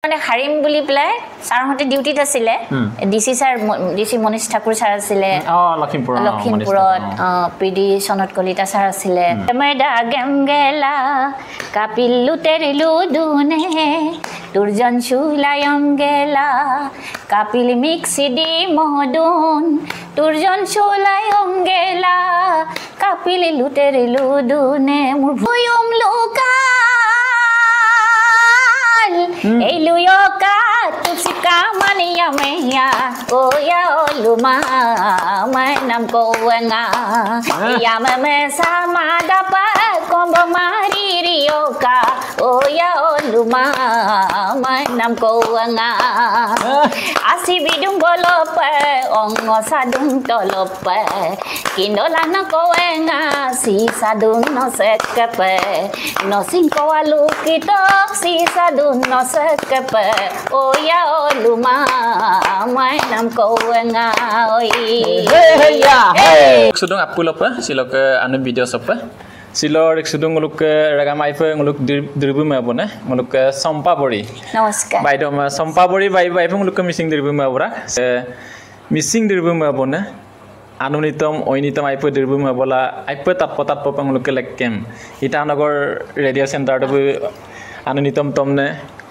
মানে হাৰিম বুলি প্লাই সাৰহতে ডিউটিত আছিলে ডিসি মনীষ ঠাকুৰ ছাৰ আছিলে লখিমপুৰত পিডি সনত কলিতা ছাৰ আছিলে মেডা গেমগেলা কাপিলু তেৰিলু দুনে দুৰ্জন সুলায়ম গেলা কাপিল মিক্সি দি মহদুন দুৰ্জন সুলায়ম গেলা কাপিল লুতেৰিলু দুনে মোৰ ভয়ম লোকা Eluyoka tusika mania meya koya oluma manam kowenga ya meme sama dapat kombo maririyoka oya oluma manam kowenga asi bidung golope ongo sadung tolope kindolana kowenga si sadung no sekepe no singko alukitok si sadung no sekepe oya oluma mainam kowenga oi sudung apulopa siloke anu video sopa silor sudung nguluk ragamaife nguluk dirbu mabone nguluk sompabori namaskar baido ma sompabori bai nguluk missing dirbu mabora missing dirbu mabone anunitom oinitom aipo dirbu mabola aipo tatpotat popang nguluk lekkem itanagor radio center do anunitom tomne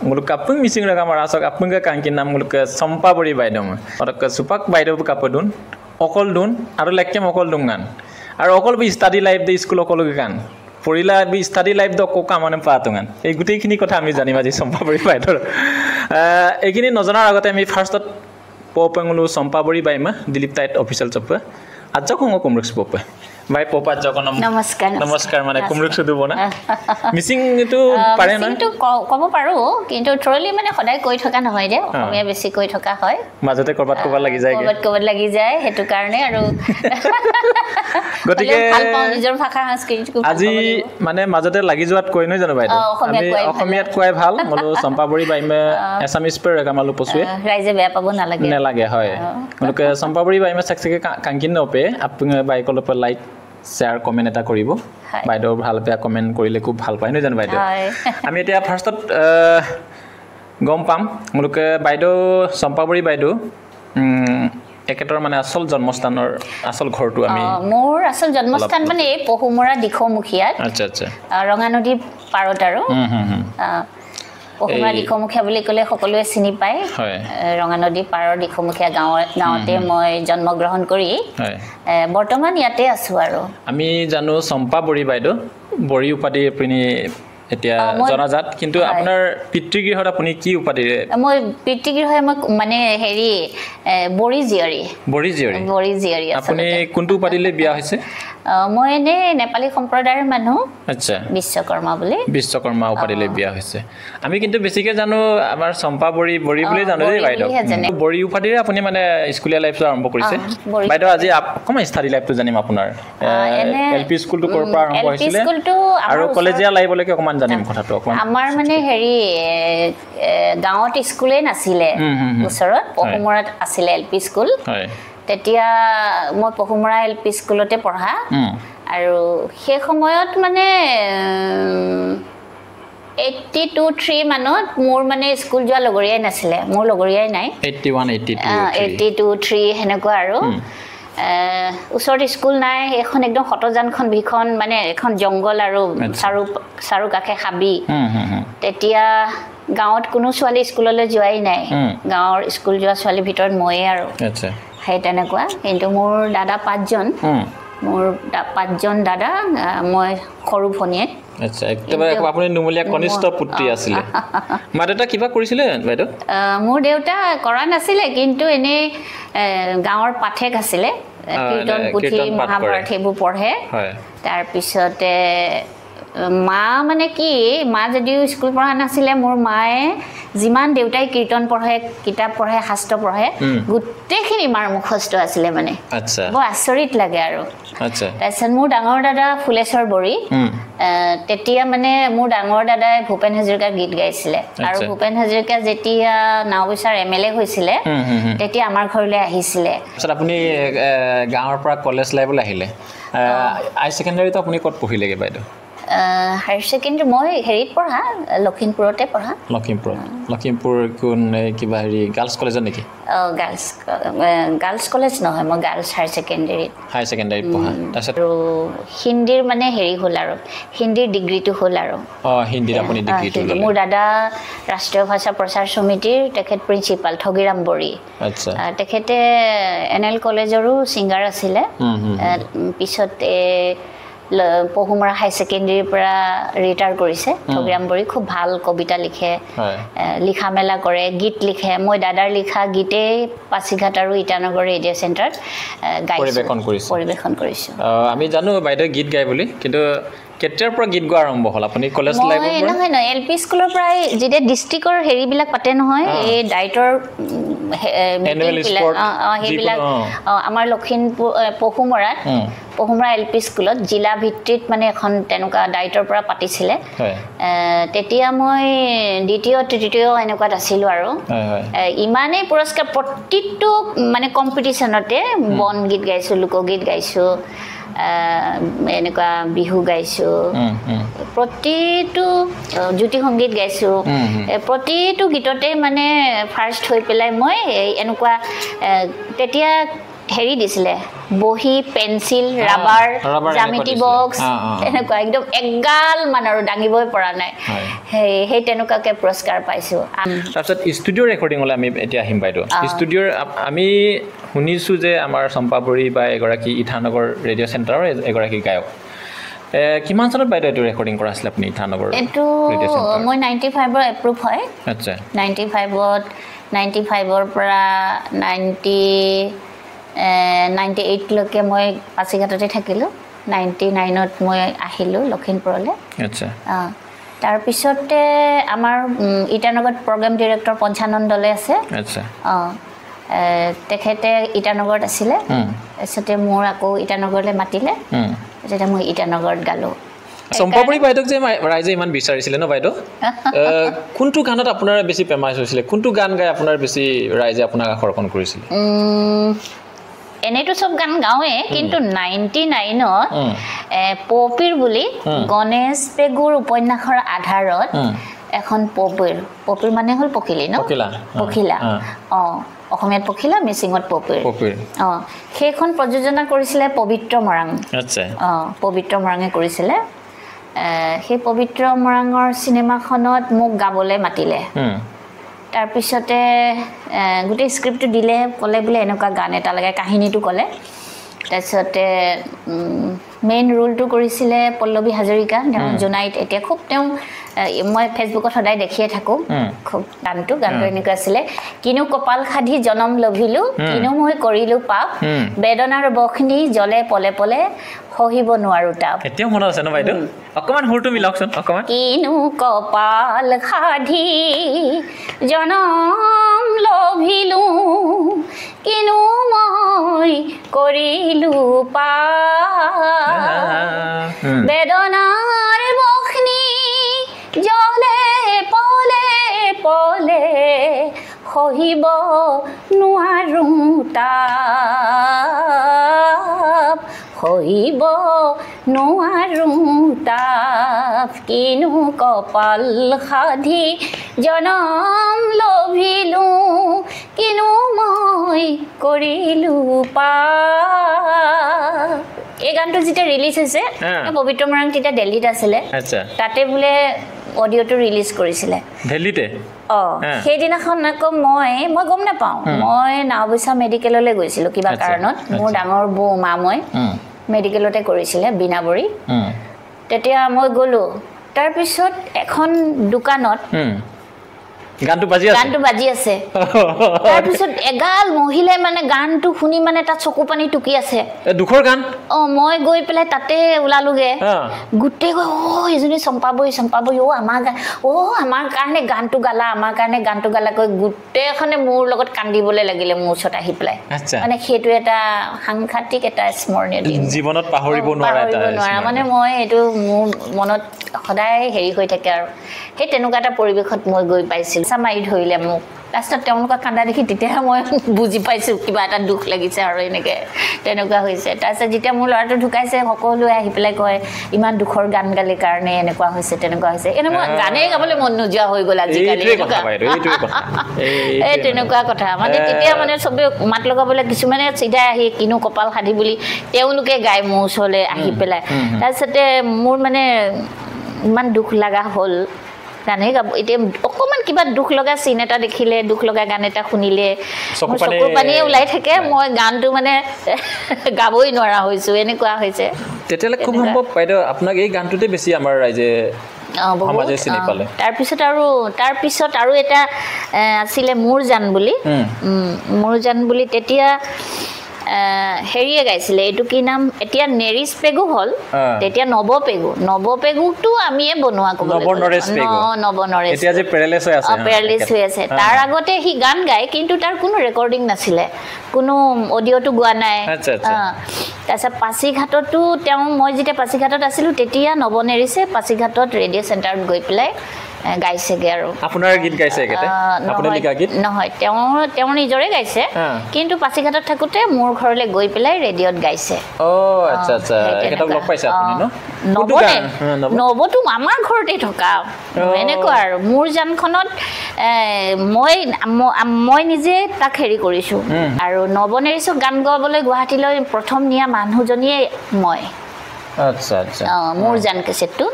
nguluk kapung missing ragamara asok apung ka kankin nam nguluk sompabori baidom orak supak baido kapodun okol dun aru lekkem okol dungan আর অকল B study life দে school অকল গান পড়িলা B study life দ Coca মানে পাতুঙান এই গুটেইখিনি কথা আমি জানিম আজি সম্পাবৰি বাইদৰ এইখিনি নজনাৰ আগতে আমি ফাৰ্ষ্টত পপংলু সম্পাবৰি বাইমা দিলীপ টাইট অফিচিয়েল চপ আজ কোং কুমৰুক্স পপ বাই পপা জগনম নমস্কাৰ মানে কুমৰুক্স দুব না মিসিং এটো পাৰে না কিন্তু কব পাৰো কিন্তু ট্ৰলি মানে সদায় কৈ থকা নহয় যে অসমীয়া বেছি কৈ থকা হয় মাজতে কৰবাত লাগি যায় হেতু কাৰণে আৰু গতিকে ভাল পাওঁ নিজৰ ভাষা সংস্কৃতি আজি মানে মাজতে লাগি যোৱাত কৈ নহয় জানো বাইদেউ আমি অসমীয়াত কোৱাই ভাল মলো সম্পাবৰি বাইমে এছামিজ পে গামালু পছুৱে ৰাইজে বেয়া পাব নালাগে হয় মলকে সম্পাবৰি বাইমে সাকসেকে কাংকিন নপে আপুনি বাইকলপ লাইক শেয়াৰ কমেন্ট এটা কৰিব বাইদেউ ভাল বেয়া কমেন্ট কৰিলে খুব ভাল পায় ন জানো বাইদেউ আমি এতিয়া ফাৰ্ষ্টত গম পাম মলকে বাইদেউ সম্পাবৰি বাইদেউ একেতৰ মানে আসল জন্মস্থানৰ আসল ঘৰটো আমি মোৰ আসল জন্মস্থান মানে এই পহুমৰা দিখমুখিয়াত আচ্ছা ৰঙা নদী পাৰত আৰু পহুমৰা দিখমুখিয়া বুলি ক'লে সকলোৱে চিনি পায় ৰঙা নদী পাৰৰ দিখমুখিয়া গাঁৱতে মই জন্মগ্ৰহণ কৰি বৰ্তমান ইয়াতে আছো আৰু আমি জানো সম্পাবৰি বাইদেউ বৰি উপাধি আপুনি এতিয়া জনাজাত কিন্তু আপোনাৰ পিতৃগৃহত আপুনি কি উপাধি মই পিতৃগৃহ মই মানে হেৰি বৰি জিয়াৰী আপুনি কোনটো উপাধিলৈ বিয়া হৈছে মই এনে নেপালী সম্প্ৰদায়ৰ মানুহ আচ্ছা বিশ্বকৰ্মা উপাধিলৈ বিয়া হৈছে আমি কিন্তু বেছিকে জানো আমাৰ সম্পাবৰি বৰি বুলি জানো যে বাইদেউ বৰি উপাধিৰে আপুনি মানে স্কুলীয়া লাইফটো আৰম্ভ কৰিছে বাইদেউ আজি অকমান ষ্টাডি লাইফটো জানিম আপোনাৰ এলপি স্কুলটো ক'ৰ পৰা আৰম্ভ হৈছিলে আৰু কলেজীয়া লাইফলৈকে অকমান জানিম কথাটো অকমান আমাৰ মানে হেৰি গাঁৱত স্কুলে নাছিলে ওচৰত পহুমৰাত আছিলে এলপি স্কুল তেতিয়া মই পহুমৰা এলপি স্কুলতে পঢ়া আৰু সেই সময়ত মানে 82-3 মানত মোৰ মানে স্কুল যোৱা লগৰীয়াই নাছিলে মোৰ লগৰীয়াই নাই 82-3 হেনেকুৱা আৰু ওচৰত স্কুল নাই এখন একদম হতজানখন ভিখন মানে এখন জংগল আৰু চাৰু কাষে হাবি তেতিয়া গাঁৱত কোনো ছোৱালী স্কুললৈ যোৱাই নাই গাঁৱৰ স্কুল যোৱা ছোৱালীৰ ভিতৰত ময়ে আৰু আচ্ছা সেই তেনেকুৱা কিন্তু মোৰ দাদা 5জন দাদা মই সৰু ভনীয়েক আচ্ছা একেবাৰে আপুনি নুমলীয়া কনিষ্ঠ পুত্ৰী আছিলে মা দেউতা কিবা কৰিছিলে বাইদেউ মোৰ দেউতা কৰা নাছিলে কিন্তু এনে গাঁৱৰ পাঠক আছিলে কীৰ্তন পুথি মহাভাৰত সেইবোৰ পঢ়ে তাৰ পিছতে মা মানে কি মা যদিও স্কুল পঢ়া নাছিলে মোৰ মায়ে যিমান দেউতাই কীৰ্তন পঢ়ে কিতাপ পঢ়ে শাস্ত্ৰ পঢ়ে গোটেইখিনি মাৰ মুখস্থ আছিলে মানে আচ্ছা বৰ আচৰিত লাগে আৰু আচ্ছা তাৰপিছত মোৰ ডাঙৰ দাদা ফুলেশ্বৰ বৰি তেতিয়া মানে মোৰ ডাঙৰ দাদাই ভূপেন হাজৰিকাৰ গীত গাইছিলে আৰু ভূপেন হাজৰিকা যেতিয়া নাওবৈচাৰ এমএলএ হৈছিলে তেতিয়া আমাৰ ঘৰলৈ আহিছিলে তাৰপিছত আপুনি গাঁৱৰ পৰা কলেজ লাইফলৈ আহিলে হাই সেকেন্ডাৰীটো আপুনি ক'ত পঢ়িলেগে বাইদেউ হায়াৰ ছেকেণ্ডেৰী মই হেৰিত পঢ়া লখিমপুৰতে পঢ়া লখিমপুৰ কোন কিবা হেৰি গাৰ্লছ কলেজত নেকি গাৰ্লছ কলেজ নহয় মই গাৰ্লছ হায়াৰ ছেকেণ্ডেৰীত পঢ়া তাৰপিছত আৰু হিন্দীৰ মানে হেৰি হ'ল আৰু হিন্দীৰ ডিগ্ৰীটো হ'ল আৰু হিন্দীত আপুনি ডিগ্ৰীটো ল'লে মোৰ দাদা ৰাষ্ট্ৰীয় ভাষা প্ৰচাৰ সমিতিৰ তেখেত প্ৰিন্সিপাল ঠগিৰাম বড়ি আচ্ছা তেখেতে NL কলেজৰো ছিংগাৰ আছিলে পিছতে পহুমৰা হাই ছেকেণ্ডেৰীৰ পৰা ৰিটায়াৰ কৰিছে ঠগিৰাম বড়ি খুব ভাল কবিতা লিখে লিখা মেলা কৰে গীত লিখে মই দাদাৰ লিখা গীতেই পাছিঘাট আৰু ইটানগৰ ৰেডিঅ' চেণ্টাৰত পৰিৱেশন কৰিছোঁ আমি জানো বাইদেউ গীত গায় বুলি কিন্তু কেতিয়াৰ পৰা গীত গোৱা আৰম্ভ হ'ল আপুনি কলেজ লাইফৰ পৰা নহয় LP স্কুলৰ পৰাই যেতিয়া ডিষ্ট্ৰিক্টৰ হেৰিবিলাক পাতে নহয় এই ডাইটৰ সেইবিলাক আমাৰ লখিমপুৰ পহুমৰা LP স্কুলত জিলা ভিত্তিত মানে এখন তেনেকুৱা ডাইটৰ পৰা পাতিছিলে তেতিয়া মই দ্বিতীয় তৃতীয় এনেকুৱাত আছিলোঁ আৰু ইমানেই পুৰস্কাৰ প্ৰতিটো মানে কম্পিটিশ্যনতে বন গীত গাইছোঁ লোকগীত গাইছোঁ এনেকুৱা বিহু গাইছোঁ প্ৰতিটো জ্যোতি সংগীত গাইছোঁ প্ৰতিটো গীততে মানে ফাৰ্ষ্ট হৈ পেলাই মই এনেকুৱা তেতিয়া হেৰি দিছিলে বহি পেঞ্চিল ৰাবাৰ জ্যামিতি বক্স এনেকুৱা একদম এগাল মান আৰু দাঙিবই পৰা নাই সেই তেনেকুৱাকৈ পুৰস্কাৰ পাইছোঁ তাৰপিছত ষ্টুডিঅ' ৰেকৰ্ডিঙলৈ আমি এতিয়া আহিম বাইদেউ ষ্টুডিঅ'ৰ আমি শুনিছোঁ যে আমাৰ চম্পাবৰী বা এগৰাকী ইটানগৰ ৰেডিঅ' চেণ্টাৰৰ এগৰাকী গায়ক কিমান চনত বাইদেউ এইটো ৰেকৰ্ডিং কৰা আছিলে আপুনি ইটানগৰ এইটো মই 95ৰ এপ্ৰুভ হয় আচ্ছা 95ৰ পৰা 98 লৈকে মই পাছিঘাটতে থাকিলোঁ 99ত মই আহিলোঁ লখিমপুৰলৈ আচ্ছা তাৰপিছতে আমাৰ ইটানগৰত প্ৰগ্ৰেম ডিৰেক্টৰ পঞ্চানন্দলৈ আছে আচ্ছা তেখেতে ইটানগৰত আছিলে তাৰপিছতে মোৰ আকৌ ইটানগৰলৈ মাতিলে তেতিয়া মই ইটানগৰত গালোঁ চম্পাবৰী বাইদেউক যে ৰাইজে ইমান বিচাৰিছিলে ন বাইদেউ কোনটো গানত আপোনাৰ বেছি ফেমাছ হৈছিলে কোনটো গান গাই আপোনাৰ বেছি ৰাইজে আপোনাক আকৰ্ষণ কৰিছিলে এনেইতো চব গান গাঁৱে কিন্তু 99ত পপিৰ বুলি গণেশ পেগুৰ উপন্যাসৰ আধাৰত এখন পপিৰ মানে হ'ল পখিলা ন পখিলা অসমীয়াত পখিলা মিচিঙত পপিৰ সেইখন প্ৰযোজনা কৰিছিলে পবিত্ৰ মৰাং পবিত্ৰ মৰাঙে কৰিছিলে সেই পবিত্ৰ মৰাঙৰ চিনেমাখনত মোক গাবলৈ মাতিলে তাৰপিছতে গোটেই স্ক্ৰিপ্টটো দিলে ক'লে বোলে এনেকুৱা গান এটা লাগে কাহিনীটো ক'লে তাৰপিছতে মেইন ৰোলটো কৰিছিলে পল্লৱী হাজৰিকা জোনাইট এতিয়া খুব তেওঁ মই ফেচবুকত সদায় দেখিয়ে থাকোঁ খুব গানটো এনেকুৱা আছিলে কিনো কপাল সাধি জনম লভিলোঁ কিনো মই কৰিলোঁ পাপ বেদনাৰ বখনি জ্বলে পলে পলে সহিব নোৱাৰো তাপ এতিয়াও মনত আছে ন বাইদেউ অকমান সুৰটো মিলাওকচোন অকমান কিনো কপাল সাধি জনম লভিলোঁ কিনো মই কৰিলোঁ পাপ বেদনাৰ বখনি জ্বলে পলে পলে সহিব নোৱাৰো তাপ সহিব নোৱাৰো তাপ কিনো কপাল সাধি জনম লভিলোঁ কিনো মই কৰিলোঁ পাপ এই গানটো যেতিয়া ৰিলিজ হৈছে পবিত্ৰ মৰাং তেতিয়া দিল্লীত আছিলে তাতে বোলে অডিঅ'টো ৰিলিজ কৰিছিলে দিল্লীতে সেইদিনাখন আকৌ মই গম নাপাওঁ মই নাওবৈচা মেডিকেললৈ গৈছিলোঁ কিবা কাৰণত মোৰ ডাঙৰ বৌ মা মই মেডিকেলতে কৰিছিলে বীণাবৰী তেতিয়া মই গ'লোঁ তাৰপিছত এখন দোকানত গানটো বাজি আছে তাৰপিছত এগাল মহিলাই মানে গানটো শুনি মানে তাত চকু পানী টুকি আছে দুখৰ গান মই গৈ পেলাই তাতে ওলালোগে গোটেই গৈ এজনী চম্পাবৰী আমাৰ কাৰণে গানটো গালা কৈ গোটেইখনে মোৰ লগত কান্দিবলৈ লাগিলে মোৰ ওচৰত আহি পেলাই মানে সেইটো এটা সাংঘাতিক এটা স্মৰণীয় দিন জীৱনত পাহৰিব নোৱাৰা মানে মই এইটো মোৰ মনত সদায় হেৰি হৈ থাকে আৰু সেই তেনেকুৱা এটা পৰিৱেশত মই গৈ পাইছিলোঁ চামাৰি ধৰিলে মোক লাষ্টত তেওঁলোকক কান্দা দেখি তেতিয়াহে মই বুজি পাইছোঁ কিবা এটা দুখ লাগিছে আৰু এনেকৈ তেনেকুৱা হৈছে তাৰপিছত যেতিয়া মোৰ ল'ৰাটো ঢুকাইছে সকলোৱে আহি পেলাই কয় ইমান দুখৰ গান গালে কাৰণে এনেকুৱা হৈছে তেনেকুৱা হৈছে এনে মই গানেই গাবলৈ মন নোযোৱা হৈ গ'ল আজিকালি এই তেনেকুৱা কথা মানে তেতিয়া মানে চবে মাত লগাবলৈ কিছুমানে চিধাই আহি কিনো কপাল সাধি বুলি তেওঁলোকে গায় মোৰ ওচৰলৈ আহি পেলাই তাৰপিছতে মোৰ মানে ইমান দুখ লগা হ'ল গানেই গাব এতিয়া অকণমান কিবা দুখ লগা চিন এটা দেখিলে দুখ লগা গান এটা শুনিলে চকুৰ পানীয়ে ওলাই থাকে মই গানটো মানে গাবই নোৱাৰা হৈছোঁ এনেকুৱা হৈছে তেতিয়াহ'লে খুব সম্ভৱ বাইদেউ আপোনাক এই গানটোতে বেছি আমাৰ ৰাইজে সমাজে চিনি পালে তাৰপিছত আৰু এটা আছিলে মোৰ জান বুলি তেতিয়া হেৰিয়ে গাইছিলে এইটো কি নাম এতিয়া নেৰিছ পেগু হ'ল তেতিয়া নৱপেগুকটো আমিয়ে বনোৱা পেৰেলাইজ হৈ আছে তাৰ আগতে সি গান গায় কিন্তু তাৰ কোনো ৰেকৰ্ডিং নাছিলে কোনো অডিঅ'টো গোৱা নাই তাৰপিছত পাছিঘাটতো মই যেতিয়া পাছিঘাটত আছিলোঁ তেতিয়া নৱনেৰিছে পাছিঘাটত ৰেডিঅ' চেণ্টাৰত গৈ পেলাই গাইছেগে আৰু আপোনাৰ গীত গাইছে নহয় তেওঁ নিজৰে গাইছে কিন্তু পাছিঘাটত থাকোঁতে মোৰ ঘৰলৈ গৈ পেলাই ৰেডিঅ'ত গাইছে নৱটো আমাৰ ঘৰতে থকা এনেকুৱা আৰু মোৰ জানখনত মই নিজে তাক হেৰি কৰিছোঁ আৰু নৱনেৰিছক গান গাবলৈ গুৱাহাটীলৈ প্ৰথম নিয়া মানুহজনীয়ে মই মোৰ জান কেছেটটো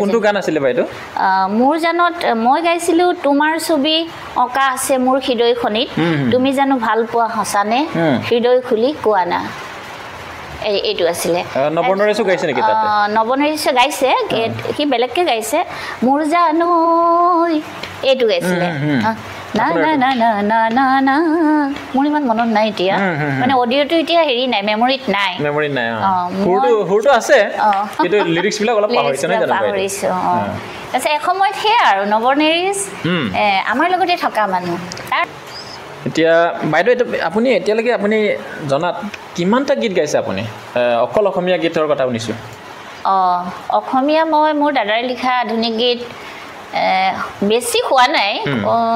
কোনটো গান আছিলে বাইদেউ মোৰ জানত মই গাইছিলোঁ তোমাৰ ছবি অঁকা আছে মোৰ হৃদয়খনিত তুমি জানো ভাল পোৱা সঁচানে হৃদয় খুলি কোৱা না এইটো আছিলে নৱনেৰিছে গাইছে সি বেলেগকৈ গাইছে মোৰ জানৈ এইটো গাইছিলে না মোৰ ইমান মনত নাই এতিয়া মানে অডিঅ'টো এতিয়া হেৰি নাই মেমৰিত নাই পাহৰিছোঁ তাৰপিছত এসময়ত সেয়া আৰু নৱনেৰিছ আমাৰ লগতে থকা মানুহ এতিয়া বাইদেউ আপুনি এতিয়ালৈকে আপুনি জনাত কিমানটা গীত গাইছে আপুনি অকল অসমীয়া গীতৰ কথা শুনিছোঁ অসমীয়া মই মোৰ দাদাই লিখা আধুনিক গীত বেছি হোৱা নাই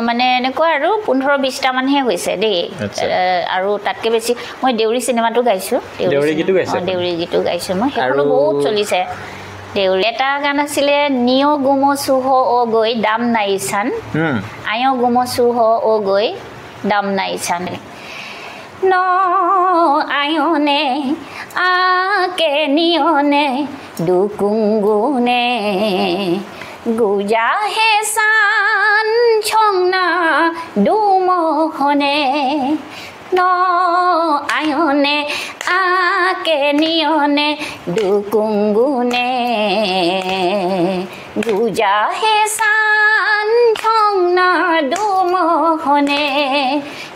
মানে এনেকুৱা আৰু 15-20টা মানহে হৈছে দেই আৰু তাতকৈ বেছি মই দেউৰী চিনেমাটো গাইছোঁ দেউৰী গীতো গাইছোঁ মই সেইখনো বহুত চলিছে দেউৰী এটা গান আছিলে নিয় গুম চুহ অ গৈ দাম নাই চান আয় গুম চুহ অ গৈ দাম নাই চান ন আয়নে আকে নিয়নে দুকুংগুনে গুজা হে সান ছংনা দুমহনে ন আয়নে আকে নিয়নে দুকুংগুনে গুজা হে সান ছংনা দুমহনে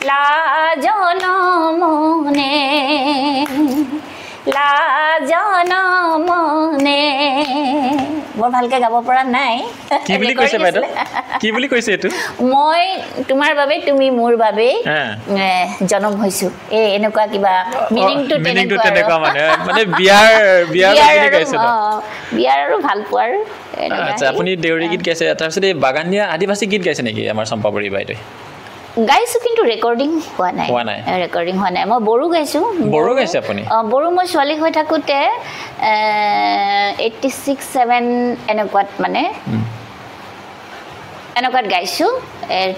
লাজন মনে লাজন মনে বৰ ভালকৈ গাব পৰা নাই কি বুলি কৈছে বাইদেউ কি বুলি কৈছে এইটো মই তোমাৰ বাবে তুমি মোৰ বাবে জনম হৈছোঁ এনেকুৱা কিবা মিনিংটো তেনেকুৱা মানে বিয়াৰ গাইছে বিয়াৰ আৰু ভাল পোৱাৰ আচ্ছা আপুনি দেউৰী গীত গাইছে তাৰপিছত এই বাগানীয়া আদিবাসী গীত গাইছে নেকি আমাৰ চম্পাবৰী বাইদেউ গাইছোঁ কিন্তু ৰেকৰ্ডিং হোৱা নাই মই বড়ো গাইছোঁ বড়ো মই ছোৱালী হৈ থাকোঁতে 86-7 এনেকুৱাত মানে এনেকুৱাত গাইছোঁ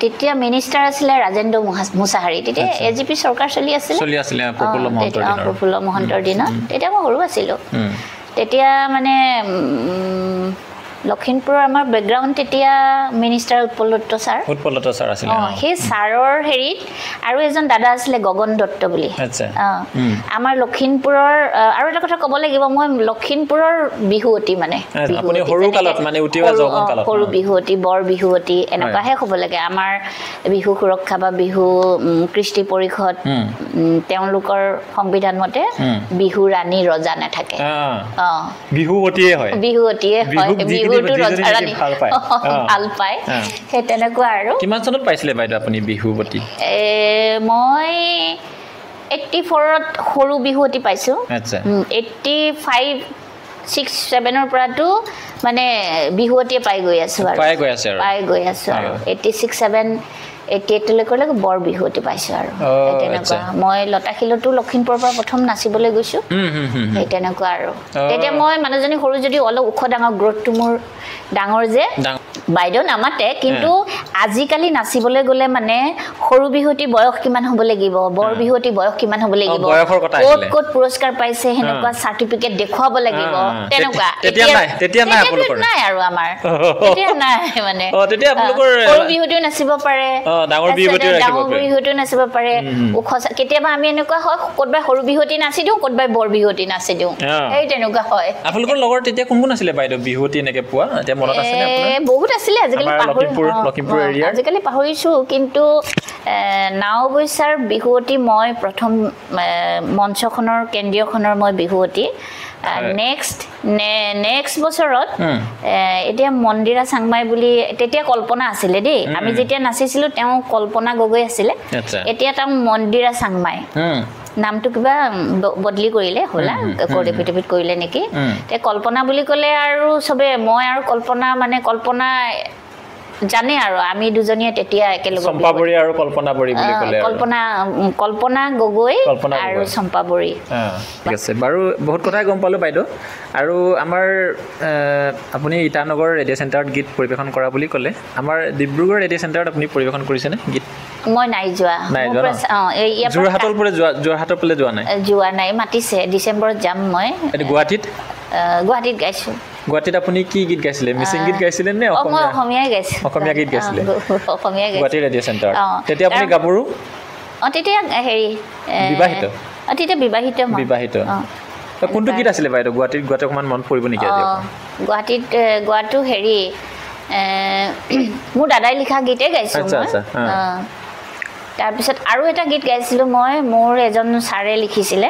তেতিয়া মিনিষ্টাৰ আছিলে ৰাজেন্দ্ৰ মুছাহাৰী তেতিয়া AGP চৰকাৰ চলি আছিলে প্ৰফুল্ল মহন্তৰ দিনত তেতিয়া মই সৰু আছিলোঁ তেতিয়া মানে লখিমপুৰৰ আমাৰ বেকগ্ৰাউণ্ড তেতিয়া মিনিষ্টাৰ উৎপলদত্ত ছাৰ আছিলে সেই ছাৰৰ হেৰিত আৰু এজন দাদা আছিলে গগন দত্ত বুলি আমাৰ লখিমপুৰৰ আৰু এটা কথা ক'ব লাগিব মই লখিমপুৰৰ বিহুৱতী মানে সৰু বিহুৱতী বৰ বিহুৱতী এনেকুৱাহে ক'ব লাগে আমাৰ বিহু সুৰক্ষা বা বিহু কৃষ্টি পৰিষদ তেওঁলোকৰ সংবিধান মতে বিহু ৰাণী ৰজা নাথাকে বিহুৱতীয়ে হয় ভাল পায় সেই তেনেকুৱা আৰু কিমান চনত পাইছিলে বাইদেউ আপুনি বিহুৱতী মই 84ত সৰু বিহুৱতী পাইছোঁ 85 6-7 পৰাটো মানে বিহুৱতীয়ে পাই গৈ আছো আৰু পাই গৈ আছো আৰু 86-7 88 লৈকে বৰ বিহুৱতী পাইছো আৰু তেনেকুৱা মই লতাশিলতো লখিমপুৰৰ পৰা প্ৰথম নাচিবলৈ গৈছো এই তেনেকুৱা আৰু তেতিয়া মই মানুহজনী সৰু যদি অলপ ওখ ডাঙৰ গ্ৰোথটো মোৰ ডাঙৰ যে বাইদেউ নামাতে কিন্তু আজিকালি নাচিবলৈ গলে মানে সৰু বিহুতি বয়স কিমান হ'ব লাগিব বৰ বিহুতি বয়স কিমান হ'ব লাগিব ক'ত পুৰস্কাৰ পাইছে হেনেকুৱা সাৰ্টিফিকেট দেখুৱাব লাগিব তেনেকুৱা তেতিয়া নাই আপোনালোকৰ নাই আৰু আমাৰ তেতিয়া নাই মানে তেতিয়া আপোনালোকৰ সৰু বিহুতিও নাচিব পাৰে ডাঙৰ বিহুতিও নাচিব পাৰে ওখ কেতিয়াবা আমি এনেকুৱা হয় ক'তবা সৰু বিহুতি নাচি দিও ক'তবা বৰ বিহুতি নাচি দিও এই তেনেকুৱা হয় আপোনালোকৰ লগৰ তেতিয়া কোন আছিলে বাইদেউ বিহুতি এনেকে পোৱা এতিয়া মনত আছে নে আপোনাৰ বহুত আছিলে আজিকালি লখিমপুৰ এৰিয়া আজিকালি পাহৰিছো কিন্তু নাওবৈছাৰ বিহুৱতী মই প্ৰথম মঞ্চখনৰ কেন্দ্ৰীয়খনৰ মই বিহুৱতী নেক্সট বছৰত এতিয়া মন্দিৰা চাংমাই বুলি তেতিয়া কল্পনা আছিলে দেই আমি যেতিয়া নাচিছিলো তেওঁ কল্পনা গগৈ আছিলে এতিয়া তেওঁ মন্দিৰা চাংমাই নামটো কিবা বদলি কৰিলে হলা কোৰিপিটিপিট কৰিলে নেকি তে কল্পনা বুলি ক'লে আৰু সবে মই আৰু কল্পনা মানে কল্পনা জানে আৰু আমি দুজনীয়ে তেতিয়া একেলগে চম্পাবৰী আৰু কল্পনা বৰী বুলি ক'লে কল্পনা গগৈ আৰু চম্পাবৰী ঠিক আছে বাৰু বহুত কথাই গম পালো বাইদেউ আৰু আমাৰ আপুনি ইটানগৰ ৰেডিঅ' চেণ্টাৰত গীত পৰিৱেশন কৰা বুলি ক'লে আমাৰ ডিব্ৰুগড় ৰেডিঅ' চেণ্টাৰত আপুনি পৰিৱেশন কৰিছেনে গীত মই নাই যোৱা যোৰহাটৰ পৰা যোৱা নাই মাতিছে ডিচেম্বৰত যাম মই গুৱাহাটীত গাইছো গুৱাহাটীত আপুনি কি গীত গাইছিলে মিচিং গীত গাইছিলে নে অসমীয়া গাইছো অসমীয়া গীত গাইছিলে অসমীয়া গাইছো গুৱাহাটী ৰেডিঅ' চেণ্টাৰ তেতিয়া আপুনি গাবৰু তেতিয়া হেৰি বিবাহিত তেতিয়া বিবাহিত কোনটো গীত আছিলে বাইদেউ গুৱাহাটীত অকমান মন পৰিব নেকি আজি গুৱাহাটীত গোৱাটো হেৰি মোৰ দাদাই লিখা গীতে গাইছো তাৰপিছত আৰু এটা গীত গাইছিলো মই মোৰ এজন ছাৰে লিখিছিলে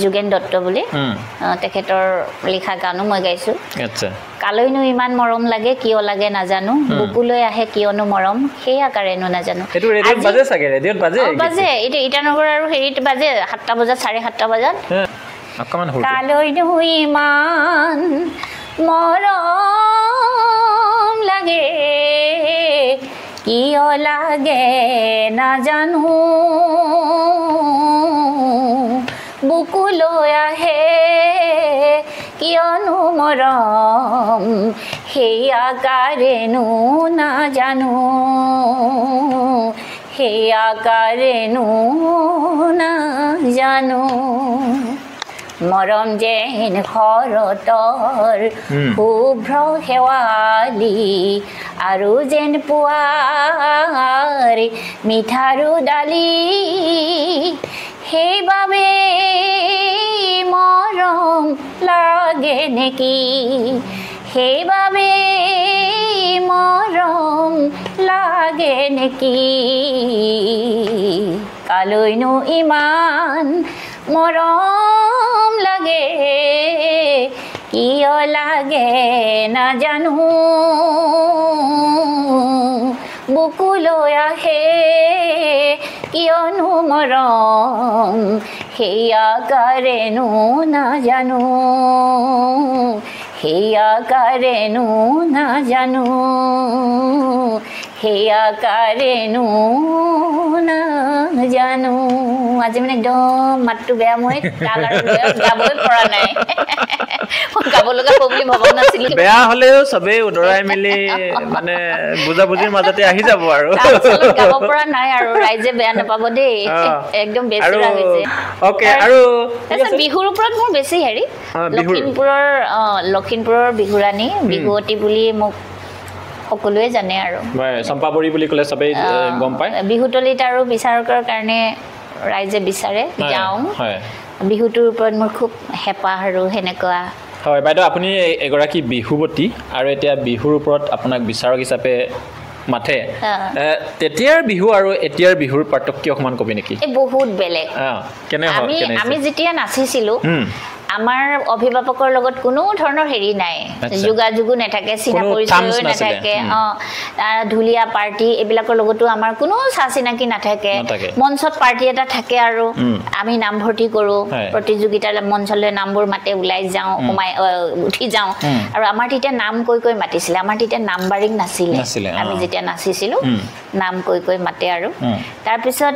যোগেন দত্ত বুলি তেখেতৰ লিখা গানো মই গাইছো কালৈনো ইমান মৰম লাগে কিয় লাগে নাজানো বুকুলৈ আহে কিয়নো মৰম সেই আকাৰেনো নাজানো এটো ৰেডিঅ'ত বাজে চাগে ৰেডিঅ'ত বাজে এটা ইটানগৰ আৰু হেৰিত বাজে 7টা বজাত 7:30 বজাত অকমান হ'ল কালৈনো ইমান মৰম লাগে কিয় লাগে নাজানো বুকুলৈ আহে কিয়নো মৰম সেয়া কাৰেনো নাজানো সেয়া কাৰেনো নাজানো মৰম যেন শৰতৰ শুভ্ৰ শেৱালি আৰু যেন পুৱাৰ মিঠাৰু ডালি সেইবাবে মৰম লাগে নেকি সেইবাবে মৰম লাগে নেকি কালৈনো ইমান মৰম লাগে কিয় লাগে নাজানো বুকুলৈ আহে কিয়নো মৰম সেয়া কাৰেনো নাজানো সেয়া কাৰেনো নাজানো সেয়া কাৰেনো নাজানো আজি মানে একদম মাতটো বেয়া মই তাল আৰু গাবই পৰা নাই গাব লগা প্ৰব্লেম হ'ব নাছিল বেয়া হ'লেও সবে উদৰাই মিলি মানে বুজাবুজিৰ মাজতে আহি যাব আৰু গাব পৰা নাই আৰু ৰাইজে বেয়া নাপাব দেই একদম বেছি লাগিছে ওকে আৰু বিহুৰ ওপৰত মোৰ বেছি হেৰি লখিমপুৰৰ বিহুৰাণী বিহুৱতী বুলি মোক সকলোৱে জানে আৰু চম্পাবৰী বুলি ক'লে সবেই গম পায় বিহুতলিত আৰু বিচাৰকৰ কাৰণে ৰাইজে বিচাৰে যাওঁ বিহুটোৰ ওপৰত মোৰ খুব হেঁপাহ আৰু সেনেকুৱা হয় বাইদেউ আপুনি এগৰাকী বিহুৱতী আৰু এতিয়া বিহুৰ ওপৰত আপোনাক বিচাৰক হিচাপে মাথে তেতিয়াৰ বিহু আৰু এতিয়াৰ বিহুৰ পাৰ্থক্য অকমান কবি নেকি বহুত বেলেগ আমি যেতিয়া নাচিছিলো আমাৰ অভিভাৱকৰ লগত কোনো ধৰণৰ হেৰি নাই যোগাযোগো নাথাকে চিনা পৰিচয়ও নাথাকে ঢুলীয়া পাৰ্টি এইবিলাকৰ লগতো আমাৰ কোনো চা চিনাকি নাথাকে মঞ্চত পাৰ্টি এটা থাকে আৰু আমি নামভৰ্তি কৰো প্ৰতিযোগিতাৰ মঞ্চলৈ নামবোৰ মাতে ওলাই যাওঁ উঠি যাওঁ আৰু আমাৰ তেতিয়া নাম কৈ মাতিছিলে আমাৰ তেতিয়া নাম্বাৰিং নাছিলে আমি যেতিয়া নাচিছিলো নাম কৈ মাতে আৰু তাৰ পিছত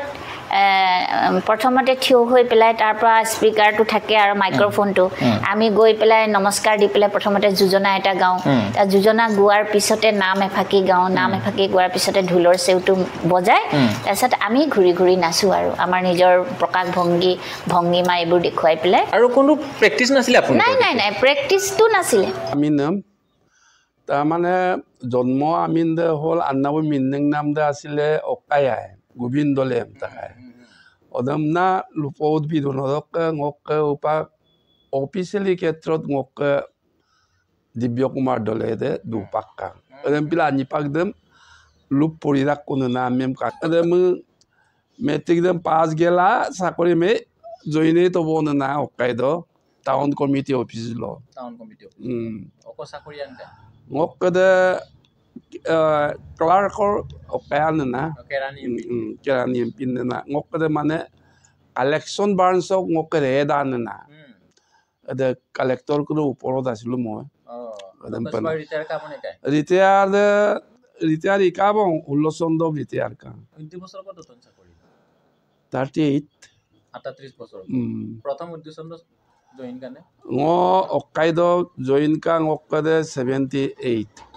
প্ৰথমতে থিয় হৈ পেলাই তাৰ পৰা স্পিকাৰটো থাকে আৰু মাইক্ৰফোনটো আমি গৈ পেলাই নমস্কাৰ দি পেলাই প্ৰথমতে যোজনা এটা গাওঁ তাৰ যোজনা গোৱাৰ পিছতে নাম এফাকি গাওঁ নাম এফাকি গোৱাৰ পিছতে ঢোলৰ চেউটো বজাই তাৰপিছত আমি ঘূৰি ঘূৰি নাচো আৰু আমাৰ নিজৰ প্ৰকাশ ভংগীমা এইবোৰ দেখুৱাই পেলাই আৰু কোনো প্ৰেক্টিছ নাছিলে আপুনি নাই প্ৰেক্টিছটো নাছিলে আমি নাম তাৰমানে জন্ম আমিন দে হ'ল আন্নাবু মিন্নেং নাম দে আছিলে অকায়াই গোবিন্দ লেম তাকাই অদমনা লুপ উদ্ভিদন ngok উপা অফিচিয়েলি ক্ষেত্ৰত ngok দিব্য কুমাৰ দলে দে দুপাক্কা অদম পিলা নিপাক দেম লুপ পৰিৰাক কোনো নাম মেম কা অদম মেট্ৰিক দেম পাছ গেলা চাকৰি মে জইনে তো বন না অকাইদ টাউন কমিটি অফিস ল টাউন কমিটি অক চাকৰি আনতে ngok de clerkor okayan na kerani pin na ngok de mane election barns ok ngok de dan na de collector ko uporo dasilu mo adam pan retire ka bon ulosondo retire ka 20 বছৰ কত তন চাকৰি 38 বছৰ প্ৰথম উদ্দেশ্য join কানে ngo okaido join ka ngok de 78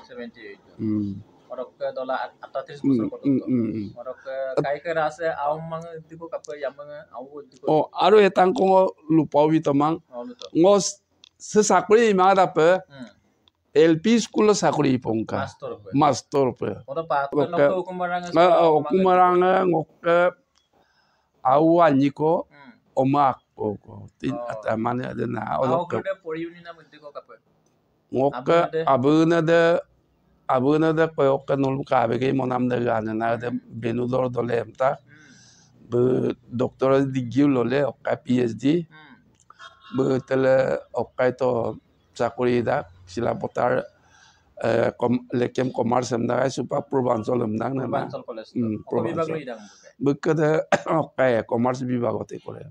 orok dola 38 bosor koto orok kai ke rase aum mang diko kape yamang au diko aro etang ko lupau bitomang ngo se sakuri ma da pe LP school sakuri pongka master pe oda pa no okumaranga ngok au aniko omak ko tin atamane adena orok poriuni na diko kape ngok abuna de koyok nol ka be monam de gana na de benudor dole emta be doctor digil lole ka PhD be tele okai to chakuri da sila potar lekem commerce emda supa purbansol emda na purbansol college ko bibag lo idang be ka de okai commerce bibagote kore